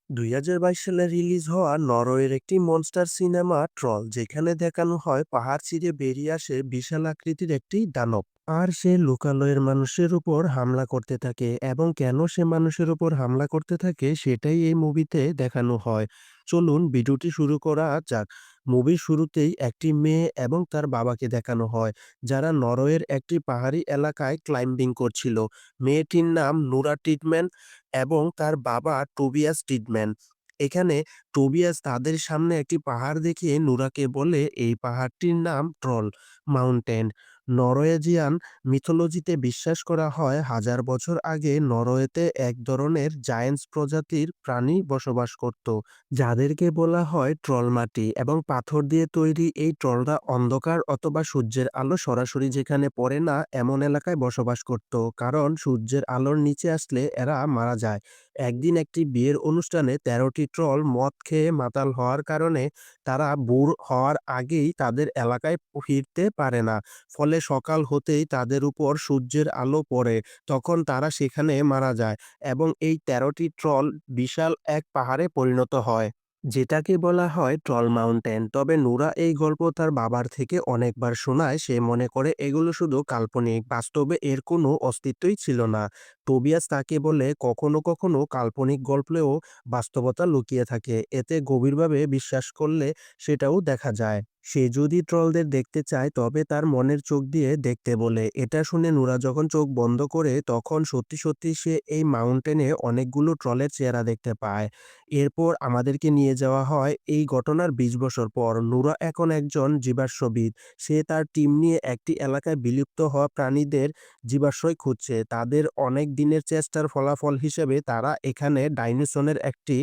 ২০২২ সালে রিলিজ হওয়া নরওয়ের একটি মনস্টার সিনেমা ট্রল, যেখানে দেখানো হয় পাহাড় চিরে বেরিয়ে আসে বিশাল আকৃতির একটি দানব। আর সে লোকালয়ের মানুষের উপর হামলা করতে থাকে, এবং কেন সে মানুষের উপর হামলা করতে থাকে সেটাই এই মুভিতে দেখানো হয়। চলুন ভিডিওটি শুরু করা যাক। মুভির শুরুতেই একটি মেয়ে এবং তার বাবাকে দেখানো হয়, যারা নরওয়ের একটি পাহাড়ি এলাকায় ক্লাইম্বিং করছিল। মেয়েটির নাম নোরা টিটম্যান এবং তার বাবা টোবিয়াস টিডম্যান। এখানে টোবিয়াস তাদের সামনে একটি পাহাড় দেখিয়ে নুরাকে বলে এই পাহাড়টির নাম ট্রল মাউন্টেন। নরওয়েজিয়ান মিথোলজিতে বিশ্বাস করা হয় হাজার বছর আগে নরওয়েতে এক ধরনের জায়ান্টস প্রজাতির প্রাণী বসবাস করত, যাদেরকে বলা হয় ট্রল মাটি এবং পাথর দিয়ে তৈরি। এই ট্রলরা অন্ধকার অথবা সূর্যের আলো সরাসরি যেখানে পড়ে না এমন এলাকায় বসবাস করত, কারণ সূর্যের আলোর নিচে আসলে এরা মারা যায়। একদিন একটি বিয়ের অনুষ্ঠানে ১৩টি ট্রল মদ খেয়ে মাতাল হওয়ার কারণে তারা ভোর হওয়ার আগেই তাদের এলাকায় ফিরতে পারে না। ফলে সকাল হতেই তাদের উপর সূর্যের আলো পড়ে, তখন তারা সেখানে মারা যায় এবং এই ১৩টি ট্রল বিশাল এক পাহাড়ে পরিণত হয়, যেটাকে বলা হয় ট্রল মাউন্টেন। তবে নুরা এই গল্প তার বাবার থেকে অনেকবার শোনায়। সে মনে করে এগুলো শুধু কাল্পনিক, বাস্তবে এর কোনো অস্তিত্বই ছিল না। টোবিয়াস তাকে বলে কখনো কখনো কাল্পনিক গল্পেও বাস্তবতা লুকিয়ে থাকে, এতে গভীরভাবে বিশ্বাস করলে সেটাও দেখা যায়। সে যদি ট্রলদের দেখতে চায় তবে তার মনের চোখ দিয়ে দেখতে বলে। এটা শুনে নুরা যখন চোখ বন্ধ করে তখন সত্যি সত্যি সে এই মাউন্টেনে অনেকগুলো ট্রলের চেহারা দেখতে পায়। এরপর আমাদেরকে নিয়ে যাওয়া হয় এই ঘটনার ২০ বছর পর। নুরা এখন একজন জীবাশ্মবিদ। সে তার টিম নিয়ে একটি এলাকায় বিলুপ্ত হওয়া প্রাণীদের জীবাশ্রয় খুঁজছে। তাদের অনেক দিনের চেষ্টার ফলাফল হিসেবে তারা এখানে ডাইনোসরের একটি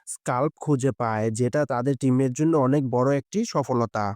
স্কাল্প খুঁজে পায়, যেটা তাদের টিমের জন্য অনেক বড় একটি সফলতা।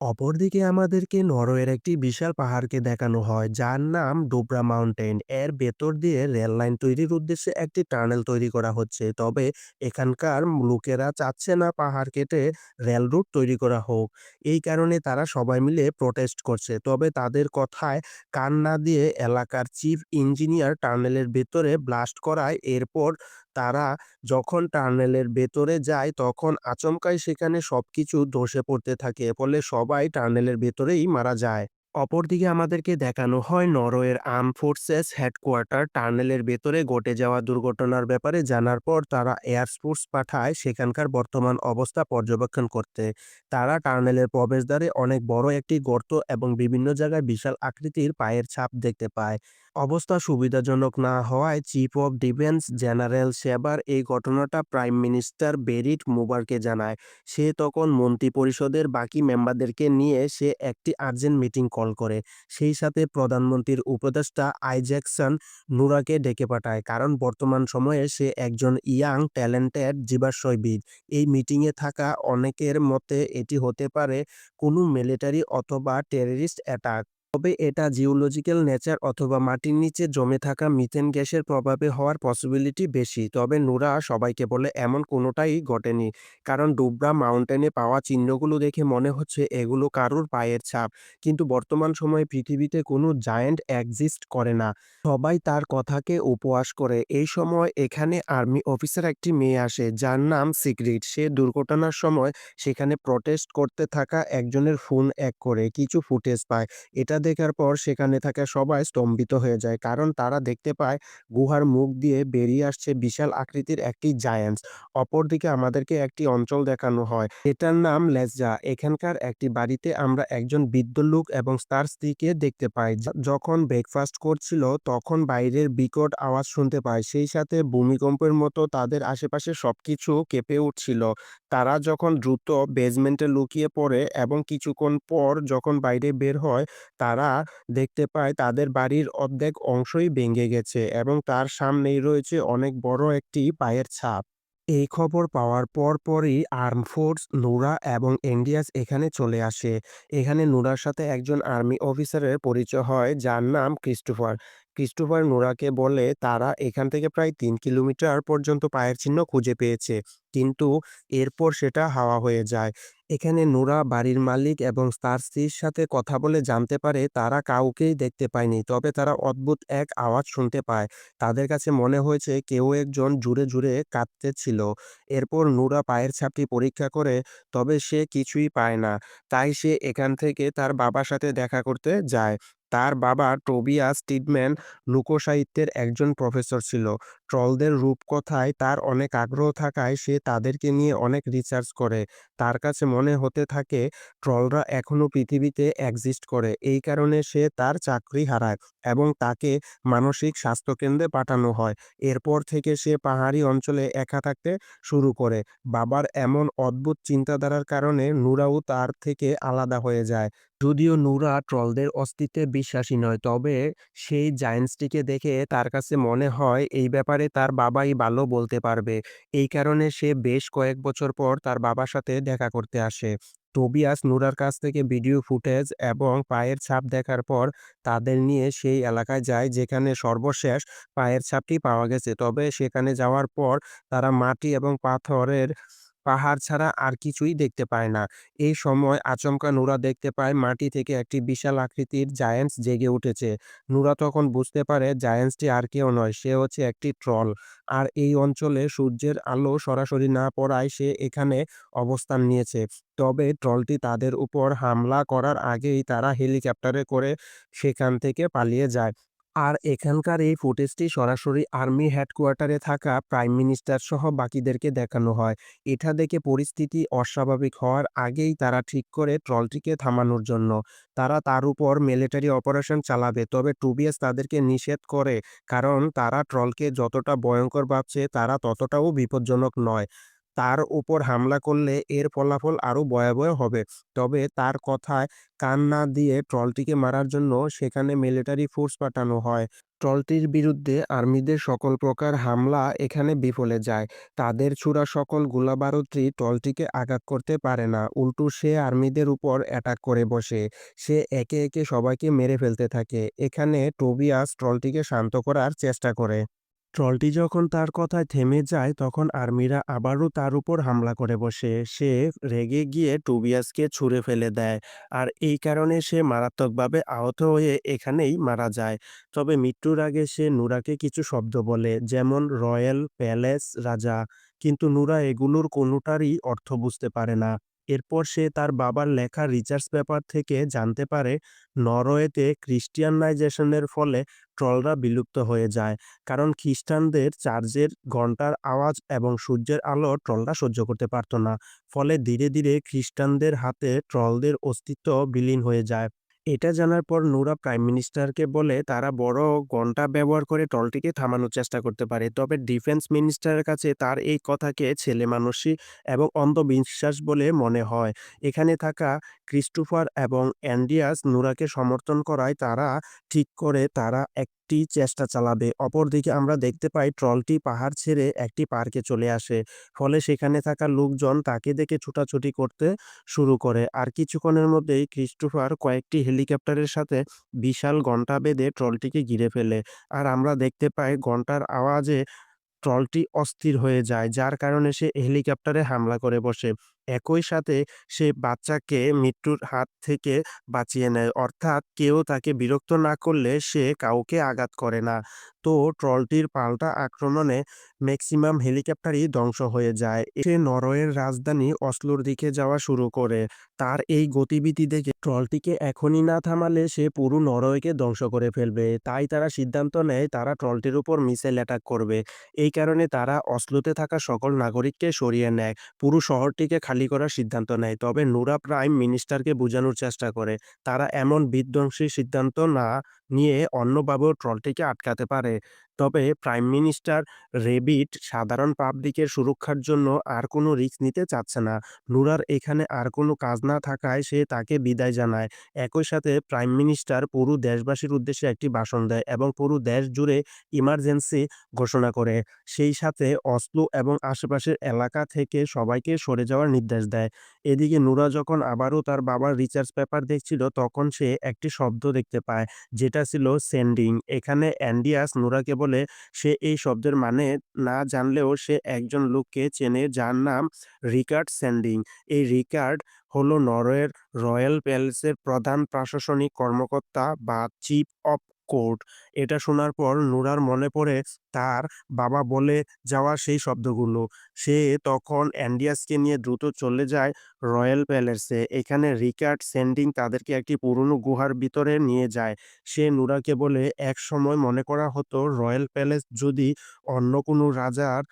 অপরদিকে আমাদেরকে নরওয়ের একটি বিশাল পাহাড়কে দেখানো হয়, যার নাম ডোবরা মাউন্টেন। এর ভেতর দিয়ে রেল লাইন তৈরির উদ্দেশ্যে একটি টানেল তৈরি করা হচ্ছে। তবে এখানকার লোকেরা চাচ্ছে না পাহাড় কেটে রেল রুট তৈরি করা হোক। এই কারণে তারা সবাই মিলে প্রোটেস্ট করছে। তবে তাদের কথায় কান না দিয়ে এলাকার চিফ ইঞ্জিনিয়ার টানেলের ভেতরে ব্লাস্ট করায়। এরপর তারা যখন টানেলের ভেতরে যায় তখন আচমকাই সেখানে সবকিছু ধসে পড়তে থাকে, ফলে সবাই টানেলের ভেতরেই মারা যায়। অপরদিকে আমাদেরকে দেখানো হয় নরওয়ের আর্ম ফোর্সেস হেডকোয়ার্টার। টানেলের ভেতরে ঘটে যাওয়া দুর্ঘটনার ব্যাপারে জানার পর তারা এয়ারফোর্স পাঠায় সেখানকার বর্তমান অবস্থা পর্যবেক্ষণ করতে। তারা টানেলের প্রবেশদ্বারে অনেক বড় একটি গর্ত এবং বিভিন্ন জায়গায় বিশাল আকৃতির পায়ের ছাপ দেখতে পায়। অবস্থা সুবিধাজনক না হওয়ায় চিফ অব ডিফেন্স জেনারেল সেবার এই ঘটনাটা প্রাইম মিনিস্টার বেরিট মুবারকে জানায়। সে তখন মন্ত্রিপরিষদের বাকি মেম্বারদেরকে নিয়ে সে একটি আর্জেন্ট মিটিং কল করে। সেই সাথে প্রধানমন্ত্রীর উপদেষ্টা আইজ্যাকসন নুরাকে ডেকে পাঠায়, কারণ বর্তমান সময়ে সে একজন ইয়াং ট্যালেন্টেড জীবাশ্মবিদ। এই মিটিংয়ে থাকা অনেকের মতে এটি হতে পারে কোনো মিলিটারি অথবা টেররিস্ট অ্যাটাক। তবে এটা জিওলজিক্যাল নেচার অথবা মাটির নিচে জমে থাকা মিথেন গ্যাসের প্রভাবে হওয়ার পসিবিলিটি বেশি। তবে নুরা সবাইকে বলে এমন কোনোটাই ঘটেনি, কারণ ডুবরা মাউন্টেনে পাওয়া চিহ্নগুলো দেখে মনে হচ্ছে এগুলো কারুর পায়ের ছাপ। কিন্তু বর্তমান সময়ে পৃথিবীতে কোনো জায়ান্ট এক্সিস্ট করে না। সবাই তার কথাকে উপহাস করে। এই সময় এখানে আর্মি অফিসার একটি মেয়ে আসে, যার নাম সিক্রেট। সে দুর্ঘটনার সময় সেখানে প্রটেস্ট করতে থাকা একজনের ফোন করে কিছু ফুটেজ পায়। এটা দেখার পর সেখানে থাকা সবাই স্তম্ভিত হয়ে যায়, কারণ তারা দেখতে পায় গুহার মুখ দিয়ে বেরিয়ে আসছে বিশাল আকৃতির একটি জায়ান্টস। অপরদিকে আমাদেরকে একটি অঞ্চল দেখানো হয়, এটার নাম লেজা। এখানকার একটি বাড়িতে আমরা একজন বৃদ্ধ লোক এবং তার স্ত্রীকে দেখতে পাই। যখন ব্রেকফাস্ট করছিল তখন বাইরের বিকট আওয়াজ শুনতে পায়, সেই সাথে ভূমিকম্পের মতো তাদের আশেপাশে সবকিছু কেঁপে উঠছিল। তারা যখন দ্রুত বেজমেন্টে লুকিয়ে পড়ে এবং কিছুক্ষণ পর যখন বাইরে বের হয়, তারা দেখতে পায় তাদের বাড়ির অর্ধেক অংশই ভেঙে গেছে এবং তার সামনেই রয়েছে অনেক বড় একটি পায়ের ছাপ। এই খবর পাওয়ার পরপরই আর্ম ফোর্স, নুরা এবং এন্ডিয়াস এখানে চলে আসে। এখানে নুরার সাথে একজন আর্মি অফিসারের পরিচয় হয়, যার নাম ক্রিস্টোফার। ক্রিস্টোফার নোরাকে বলে তারা এখান থেকে প্রায় ৩ কিলোমিটার পর্যন্ত পায়ের চিহ্ন খুঁজে পেয়েছে, কিন্তু এরপর সেটা হাওয়া হয়ে যায়। এখানে নোরা বাড়ির মালিক এবং তার স্ত্রীর সাথে কথা বলে জানতে পারে তারা কাউকেই দেখতে পায়নি, তবে তারা অদ্ভুত এক আওয়াজ শুনতে পায়। তাদের কাছে মনে হয়েছে কেউ একজন জুড়ে জুড়ে কাঁদতেছিল। এরপর নোরা পায়ের ছাপটি পরীক্ষা করে, তবে সে কিছুই পায় না। তাই সে এখান থেকে তার বাবার সাথে দেখা করতে যায়। তার বাবা টোবিয়াস টিডম্যান লোকসাহিত্যের একজন প্রফেসর ছিল। ট্রলদের রূপকথায় তার অনেক আগ্রহ থাকায় সে তাদেরকে নিয়ে অনেক রিসার্চ করে। তার কাছে মনে হতে থাকে ট্রলরা এখনো পৃথিবীতে এক্সিস্ট করে। এই কারণে সে তার চাকরি হারায় এবং তাকে মানসিক স্বাস্থ্যকেন্দ্রে পাঠানো হয়। এরপর থেকে সে পাহাড়ি অঞ্চলে একা থাকতে শুরু করে। বাবার এমন অদ্ভুত চিন্তাধারার কারণে নুরাও তার থেকে আলাদা হয়ে যায়। যদিও নুরা ট্রলদের অস্তিত্বে বিশ্বাসী নয়, তবে সেই জায়ান্টসটিকে দেখে তার কাছে মনে হয় এই ব্যাপারে তার বাবাই ভালো বলতে পারবে। এই কারণে সে বেশ কয়েক বছর পর তার বাবার সাথে দেখা করতে আসে। টোবিয়াস নুরার কাছ থেকে ভিডিও ফুটেজ এবং পায়ের ছাপ দেখার পর তাদের নিয়ে সেই এলাকায় যায় যেখানে সর্বশেষ পায়ের ছাপটি পাওয়া গেছে। তবে সেখানে যাওয়ার পর তারা মাটি এবং পাথরের পাহাড় ছাড়া আর কিছুই দেখতে পায় না। এই সময় আচমকা নুরা দেখতে পায় মাটি থেকে একটি বিশাল আকৃতির জায়ান্টস জেগে উঠেছে। নুরা তখন বুঝতে পারে জায়ান্টসটি আর কেউ নয়, সে হচ্ছে একটি ট্রল। আর এই অঞ্চলে সূর্যের আলো সরাসরি না পড়ায় সে এখানে অবস্থান নিয়েছে। তবে ট্রলটি তাদের উপর হামলা করার আগেই তারা হেলিকপ্টারে করে সেখান থেকে পালিয়ে যায়। আর এখানকার এই ফুটেজটি সরাসরি আর্মি হেডকোয়ার্টারে থাকা প্রাইম মিনিস্টার সহ বাকিদেরকে দেখানো হয়। এটা দেখে পরিস্থিতি অস্বাভাবিক হওয়ার আগেই তারা ঠিক করে ট্রলটিকে থামানোর জন্য। তারা তার উপর মিলিটারি অপারেশন চালাবে, তবে টুবিয়াস তাদেরকে নিষেধ করে, কারণ তারা ট্রলকে যতটা ভয়ঙ্কর ভাবছে তারা ততটাও বিপজ্জনক নয়। তার উপর হামলা করলে এর ফলাফল আরও ভয়াবহ হবে। তবে তার কথায় কান না দিয়ে ট্রলটিকে মারার জন্য সেখানে মিলিটারি ফোর্স পাঠানো হয়। ট্রলটির বিরুদ্ধে আর্মিদের সকল প্রকার হামলা এখানে বিফলে যায়। তাদের ছোড়া সকল গোলাবারুদটি ট্রলটিকে আঘাত করতে পারে না। উল্টো সে আর্মিদের উপর অ্যাটাক করে বসে। সে একে একে সবাইকে মেরে ফেলতে থাকে। এখানে টোবিয়াস ট্রলটিকে শান্ত করার চেষ্টা করে। ট্রলটি যখন তার কথায় থেমে যায় তখন আর্মিরা আবারও তার উপর হামলা করে বসে। সে রেগে গিয়ে টুবিয়াসকে ছুঁড়ে ফেলে দেয়। আর এই কারণে সে মারাত্মকভাবে আহত হয়ে এখানেই মারা যায়। তবে মৃত্যুর আগে সে নুরাকে কিছু শব্দ বলে, যেমন রয়্যাল প্যালেস, রাজা। কিন্তু নুরা এগুলোর কোনোটারই অর্থ বুঝতে পারে না। এরপর সে তার বাবার লেখা রিসার্চ পেপার থেকে জানতে পারে নরওয়েতে খ্রিস্টিয়ানাইজেশনের ফলে ট্রলরা বিলুপ্ত হয়ে যায়। কারণ খ্রিস্টানদের চার্চের ঘন্টার আওয়াজ এবং সূর্যের আলো ট্রলরা সহ্য করতে পারত না। ফলে ধীরে ধীরে খ্রিস্টানদের হাতে ট্রলদের অস্তিত্ব বিলীন হয়ে যায়। এটা জানার পর নুরা প্রাইম মিনিস্টারকে বলে তারা বড় ঘন্টা ব্যবহার করে ট্রলটিকে থামানোর চেষ্টা করতে পারে। তবে ডিফেন্স মিনিস্টারের কাছে তার এই কথাকে ছেলেমানুষি এবং অন্ধবিশ্বাস বলে মনে হয়। এখানে থাকা ক্রিস্টোফার এবং অ্যান্ডিয়াস নুরাকে সমর্থন করায় তারা ঠিক করে তারা একটি চেষ্টা চালাবে। অপরদিকে আমরা দেখতে পাই ট্রলটি পাহাড় ছেড়ে একটি পার্কে চলে আসে। ফলে সেখানে থাকা লোকজন তাকে দেখে ছুটাছুটি করতে শুরু করে। আর কিছুক্ষণের মধ্যেই ক্রিস্টোফার কয়েকটি হেলিকপ্টারের সাথে বিশাল ঘণ্টা বেঁধে ট্রলটিকে ঘিরে ফেলে। আর আমরা দেখতে পাই ঘণ্টার আওয়াজে ট্রলটি অস্থির হয়ে যায়, যার কারণে সে হেলিকপ্টারে হামলা করে বসে। একই সাথে সে বাচ্চাকে মৃত্যুর হাত থেকে বাঁচিয়ে নেয়, অর্থাৎ কেউ তাকে বিরক্ত না করলে সে কাউকে আঘাত করে না। তো ট্রলটির পাল্টা আক্রমণে ম্যাক্সিমাম হেলিকপ্টারই ধ্বংস হয়ে যায়। সে নরওয়ের রাজধানী অসলোর দিকে যাওয়া শুরু করে। তার এই গতিবিধি দেখে ট্রলটিকে এখনই না থামালে সে পুরো নরওয়েকে ধ্বংস করে ফেলবে। তাই তারা সিদ্ধান্ত নেয় তারা ট্রলটির উপর মিসাইল অ্যাটাক করবে। এই কারণে তারা অসলোতে থাকা সকল নাগরিককে সরিয়ে নেয়। পুরো শহরটিকে খালি করার সিদ্ধান্ত নেয়। তবে নুরা প্রাইম মিনিস্টারকে বোঝানোর চেষ্টা করে তারা এমন বিধ্বংসী সিদ্ধান্ত না নিয়ে অন্যভাবেও ট্রলটিকে আটকাতে পারে। তবে প্রাইম মিনিস্টার রেবিট সাধারণ পাবলিকের সুরক্ষার জন্য আর কোনো রিস্ক নিতে চাচ্ছে না। নুরার এখানে আর কোনো কাজ না থাকায় সে তাকে বিদায় জানায়। একই সাথে প্রাইম মিনিস্টার পুরো দেশবাসীর উদ্দেশ্যে একটি ভাষণ দেয় এবং পুরো দেশ জুড়ে ইমার্জেন্সি ঘোষণা করে। সেই সাথে অসলো এবং আশেপাশের এলাকা থেকে সবাইকে সরে যাওয়ার নির্দেশ দেয়। এদিকে নুরা যখন আবারও তার বাবার রিচার্জ পেপার দেখছিল তখন সে একটি শব্দ দেখতে পায়, যেটা ছিল সেন্ডিং। এখানে অ্যান্ডিয়াস নুরাকে বলে সে এই শব্দের মানে না জানলেও সে একজন লোককে চেনে যার নাম রিকার্ড সেন্ডিং। এই রিকার্ড হলো নরওয়ের রয়্যাল প্যালেসের প্রধান প্রশাসনিক কর্মকর্তা বা চিফ অফ কোর্ট। এটা শোনার পর নুরার মনে পড়ে তার বাবা বলে যাওয়া সেই শব্দগুলো। সে তখন অ্যান্ডিয়াসকে নিয়ে দ্রুত চলে যায় রয়্যাল প্যালেসে। এখানে রিকার্ড সেন্ডিং তাদেরকে একটি পুরনো গুহার ভিতরে নিয়ে যায়। সে নুরাকে বলে একসময় মনে করা হতো রয়্যাল প্যালেস যদি অন্য কোনো রাজার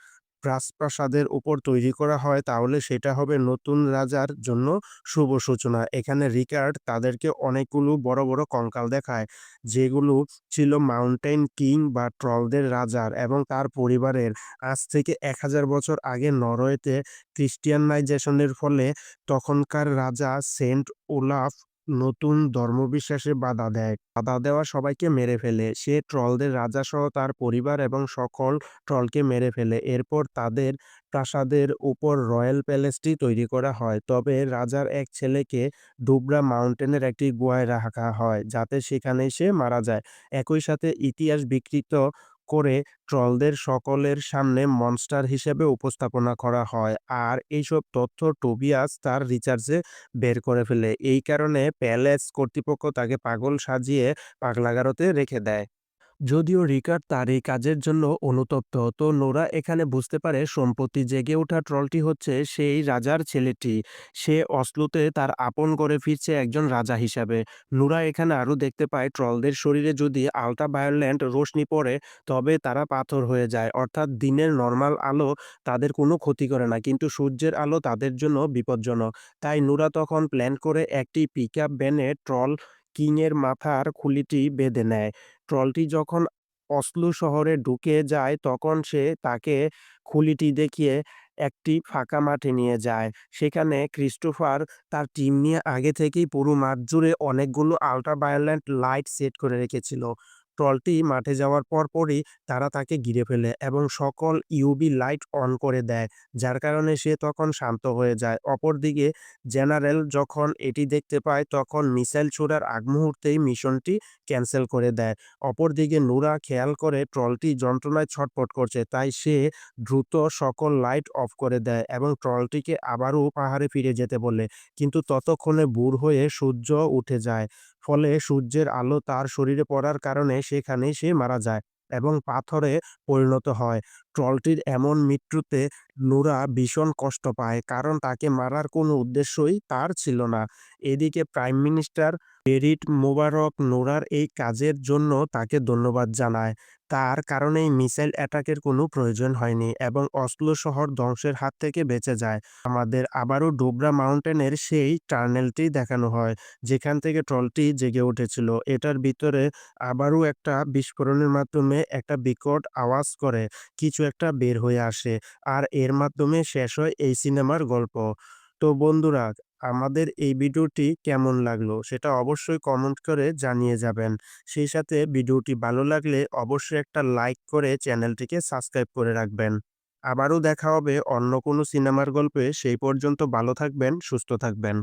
রাজপ্রাসাদের উপর তৈরি করা হয় তাহলে সেটা হবে নতুন রাজার জন্য শুভ সূচনা। এখানে রিকার্ড তাদেরকে অনেকগুলো বড় বড় কঙ্কাল দেখায়, যেগুলো ছিল মাউন্টেন কিং বা ট্রলদের রাজার এবং তার পরিবারের। আজ থেকে ১,০০০ বছর আগে নরওয়েতে খ্রিস্টিয়ানাইজেশনের ফলে তখনকার রাজা সেন্ট ওলাফ নতুন ধর্মবিশ্বাসে বাধা দেয়। বাধা দেওয়া সবাইকে মেরে ফেলে। সে ট্রলদের রাজাসহ তার পরিবার এবং সকল ট্রলকে মেরে ফেলে। এরপর তাদের প্রাসাদের উপর রয়্যাল প্যালেসটি তৈরি করা হয়। তবে রাজার এক ছেলেকে ডুবরা মাউন্টেনের একটি গুহায় রাখা হয়, যাতে সেখানেই সে মারা যায়। একই সাথে ইতিহাস বিকৃত করে ট্রলদের সকলের সামনে মনস্টার হিসেবে উপস্থাপনা করা হয়। আর এইসব তথ্য টোবিয়াস তার রিসার্চে বের করে ফেলে। এই কারণে প্যালেস কর্তৃপক্ষ তাকে পাগল সাজিয়ে পাগলাগারদে রেখে দেয়। যদিও রিকার্ড তার এই কাজের জন্য অনুতপ্ত, তো নোরা এখানে বুঝতে পারে সম্প্রতি জেগে ওঠা ট্রলটি হচ্ছে সেই রাজার ছেলেটি। সে অসলোতে তার আপন করে ফিরছে একজন রাজা হিসাবে। নোরা এখানে আরও দেখতে পায় ট্রলদের শরীরে যদি আল্ট্রাভায়োলেন্ট রশ্মি পড়ে তবে তারা পাথর হয়ে যায়, অর্থাৎ দিনের নর্মাল আলো তাদের কোনো ক্ষতি করে না, কিন্তু সূর্যের আলো তাদের জন্য বিপজ্জনক। তাই নোরা তখন প্ল্যান করে একটি পিকআপ ভ্যানে ট্রল কিংয়ের মাথার খুলিটি বেঁধে নেয়। ট্রলটি যখন অসলো শহরে ঢুকে যায় তখন সে তাকে খুলিটি দেখিয়ে একটি ফাঁকা মাঠে নিয়ে যায়। সেখানে ক্রিস্টোফার তার টিম নিয়ে আগে থেকেই পুরো মাঠ জুড়ে অনেকগুলো আল্ট্রাভায়োলেট লাইট সেট করে রেখেছিল। ট্রলটি মাঠে যাওয়ার পরপরই তারা তাকে ঘিরে ফেলে এবং সকল ইউভি লাইট অন করে দেয়, যার কারণে সে তখন শান্ত হয়ে যায়। অপরদিকে জেনারেল যখন এটি দেখতে পায় তখন মিসাইল ছোড়ার আগ মুহূর্তেই মিশনটি ক্যান্সেল করে দেয়। অপরদিকে নুরা খেয়াল করে ট্রলটি যন্ত্রণায় ছটফট করছে, তাই সে দ্রুত সকল লাইট অফ করে দেয় এবং ট্রলটিকে আবারও পাহাড়ে ফিরে যেতে বলে। কিন্তু ততক্ষণে ভোর হয়ে সূর্য উঠে যায়। ফলে সূর্যের আলো তার শরীরে পড়ার কারণে সেখানেই সে মারা যায় এবং পাথরে পরিণত হয়। ট্রলটির এমন মৃত্যুতে নুরা ভীষণ কষ্ট পায়, কারণ তাকে মারার কোনো উদ্দেশ্যই তার ছিল না। এদিকে প্রাইম মিনিস্টার বেরিট মোবারক নুরার এই কাজের জন্য তাকে ধন্যবাদ জানায়। তার কারণেই মিসাইল অ্যাটাকের কোনো প্রয়োজন হয়নি এবং অসলো শহর ধ্বংসের হাত থেকে বেঁচে যায়। আমাদের আবারও ডোবরা মাউন্টেনের সেই টানেলটি দেখানো হয়, যেখান থেকে ট্রলটি জেগে উঠেছিল। এটার ভিতরে আবারও একটা বিস্ফোরণের মাধ্যমে একটা বিকট আওয়াজ করে কিছু একটা বের হয়ে আসে। আর এর মাধ্যমে শেষ হয় এই সিনেমার গল্প। তো বন্ধুরা, আমাদের এই ভিডিওটি কেমন লাগলো সেটা অবশ্যই কমেন্ট করে জানিয়ে যাবেন। সেই সাথে ভিডিওটি ভালো লাগলে অবশ্যই একটা লাইক করে চ্যানেলটিকে সাবস্ক্রাইব করে রাখবেন। আবারও দেখা হবে অন্য কোনো সিনেমার গল্পে। সেই পর্যন্ত ভালো থাকবেন, সুস্থ থাকবেন।